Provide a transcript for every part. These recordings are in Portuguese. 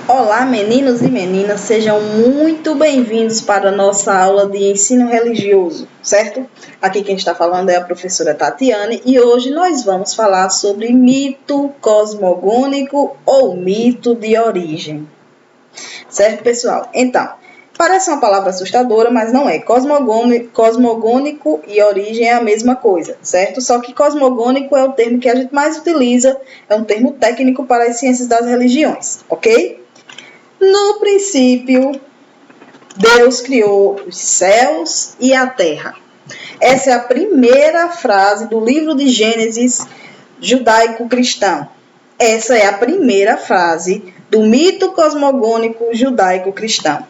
Olá, meninos e meninas, sejam muito bem-vindos para a nossa aula de ensino religioso, certo? Aqui quem está falando é a professora Tatiane e hoje nós vamos falar sobre mito cosmogônico ou mito de origem, certo, pessoal? Então, parece uma palavra assustadora, mas não é. Cosmogônico e origem é a mesma coisa, certo? Só que cosmogônico é o termo que a gente mais utiliza, é um termo técnico para as ciências das religiões, ok? No princípio, Deus criou os céus e a terra. Essa é a primeira frase do livro de Gênesis judaico-cristão. Essa é a primeira frase do mito cosmogônico judaico-cristão.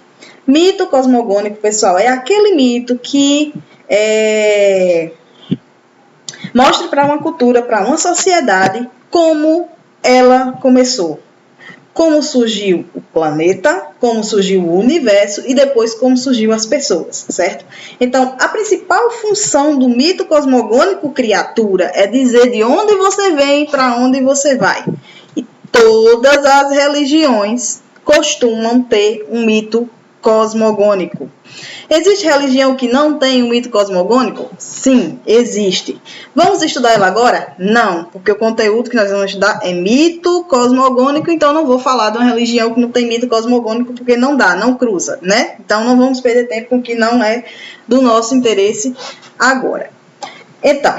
Mito cosmogônico, pessoal, é aquele mito que mostra para uma cultura, para uma sociedade, como ela começou. Como surgiu o planeta, como surgiu o universo e depois como surgiu as pessoas, certo? Então, a principal função do mito cosmogônico, criatura, é dizer de onde você vem e para onde você vai. E todas as religiões costumam ter um mito cosmogônico. Existe religião que não tem um mito cosmogônico? Sim, existe. Vamos estudar ela agora? Não, porque o conteúdo que nós vamos estudar é mito cosmogônico, então não vou falar de uma religião que não tem mito cosmogônico, porque não dá, não cruza, né? Então não vamos perder tempo com o que não é do nosso interesse agora. Então,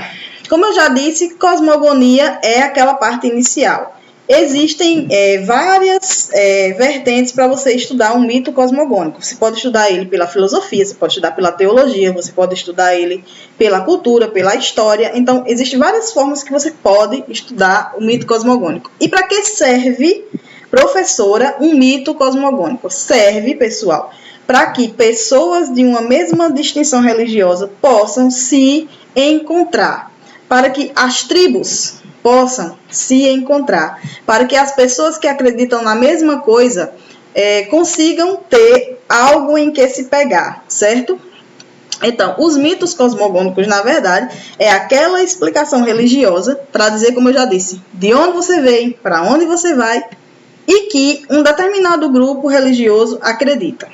como eu já disse, cosmogonia é aquela parte inicial. Existem várias vertentes para você estudar um mito cosmogônico. Você pode estudar ele pela filosofia, você pode estudar pela teologia, você pode estudar ele pela cultura, pela história. Então, existem várias formas que você pode estudar o mito cosmogônico. E para que serve, professora, um mito cosmogônico? Serve, pessoal, para que pessoas de uma mesma distinção religiosa possam se encontrar, para que as tribos possam se encontrar, para que as pessoas que acreditam na mesma coisa consigam ter algo em que se pegar, certo? Então, os mitos cosmogônicos, na verdade, é aquela explicação religiosa para dizer, como eu já disse, de onde você veio, para onde você vai e que um determinado grupo religioso acredita.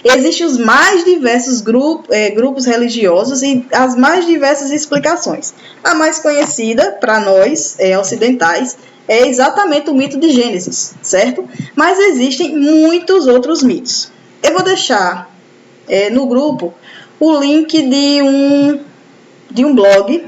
Existem os mais diversos grupos religiosos e as mais diversas explicações. A mais conhecida para nós, ocidentais, é exatamente o mito de Gênesis, certo? Mas existem muitos outros mitos. Eu vou deixar no grupo o link de um blog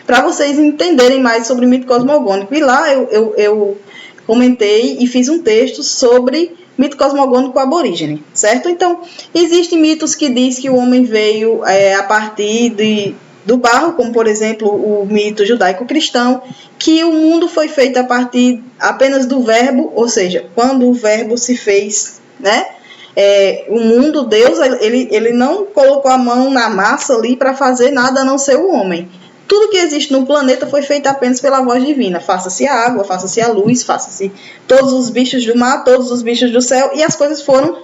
para vocês entenderem mais sobre o mito cosmogônico. E lá eu comentei e fiz um texto sobre mito cosmogônico aborígene, certo? Então, existem mitos que diz que o homem veio a partir do barro, como, por exemplo, o mito judaico-cristão, que o mundo foi feito a partir apenas do verbo, ou seja, quando o verbo se fez, né? O mundo, Deus, ele não colocou a mão na massa ali para fazer nada a não ser o homem. Tudo que existe no planeta foi feito apenas pela voz divina. Faça-se a água, faça-se a luz, faça-se todos os bichos do mar, todos os bichos do céu, e as coisas foram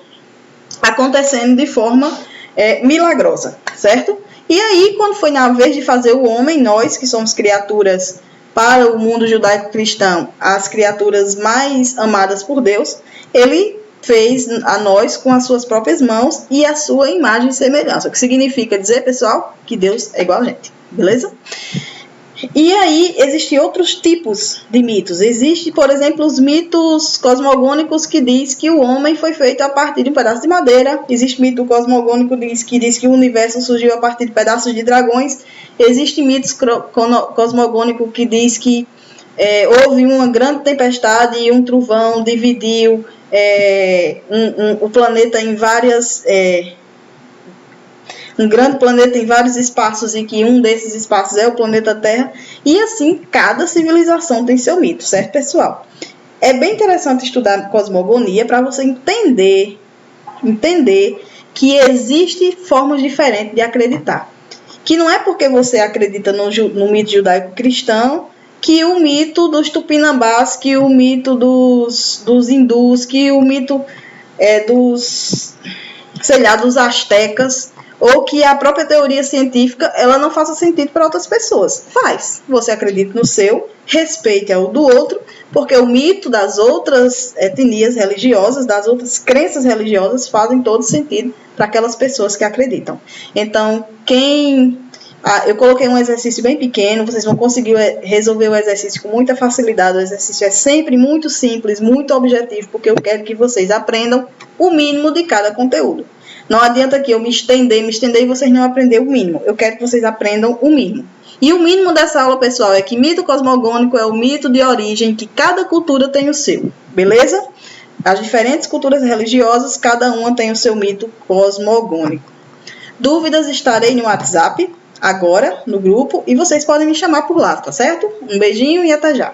acontecendo de forma milagrosa, certo? E aí, quando foi na vez de fazer o homem, nós que somos criaturas para o mundo judaico-cristão, as criaturas mais amadas por Deus, ele fez a nós com as suas próprias mãos e a sua imagem e semelhança. O que significa dizer, pessoal, que Deus é igual a gente. Beleza? E aí, existem outros tipos de mitos. Existe, por exemplo, os mitos cosmogônicos que diz que o homem foi feito a partir de um pedaço de madeira. Existe mito cosmogônico que diz que o universo surgiu a partir de pedaços de dragões. Existe mitos cosmogônico que diz que houve uma grande tempestade e um trovão dividiu o planeta em várias... um grande planeta em vários espaços e que um desses espaços é o planeta Terra, e assim cada civilização tem seu mito, certo, pessoal? É bem interessante estudar cosmogonia para você entender que existem formas diferentes de acreditar. Que não é porque você acredita no mito judaico-cristão que o mito dos tupinambás, que o mito dos hindus, que o mito dos astecas ou que a própria teoria científica ela não faça sentido para outras pessoas. Faz. Você acredita no seu, respeite ao do outro, porque o mito das outras etnias religiosas, das outras crenças religiosas, fazem todo sentido para aquelas pessoas que acreditam. Então, eu coloquei um exercício bem pequeno, vocês vão conseguir resolver o exercício com muita facilidade. O exercício é sempre muito simples, muito objetivo, porque eu quero que vocês aprendam o mínimo de cada conteúdo. Não adianta que eu me estender e vocês não aprenderem o mínimo. Eu quero que vocês aprendam o mínimo. E o mínimo dessa aula, pessoal, é que mito cosmogônico é o mito de origem que cada cultura tem o seu, beleza? As diferentes culturas religiosas, cada uma tem o seu mito cosmogônico. Dúvidas, estarei no WhatsApp agora, no grupo, e vocês podem me chamar por lá, tá certo? Um beijinho e até já!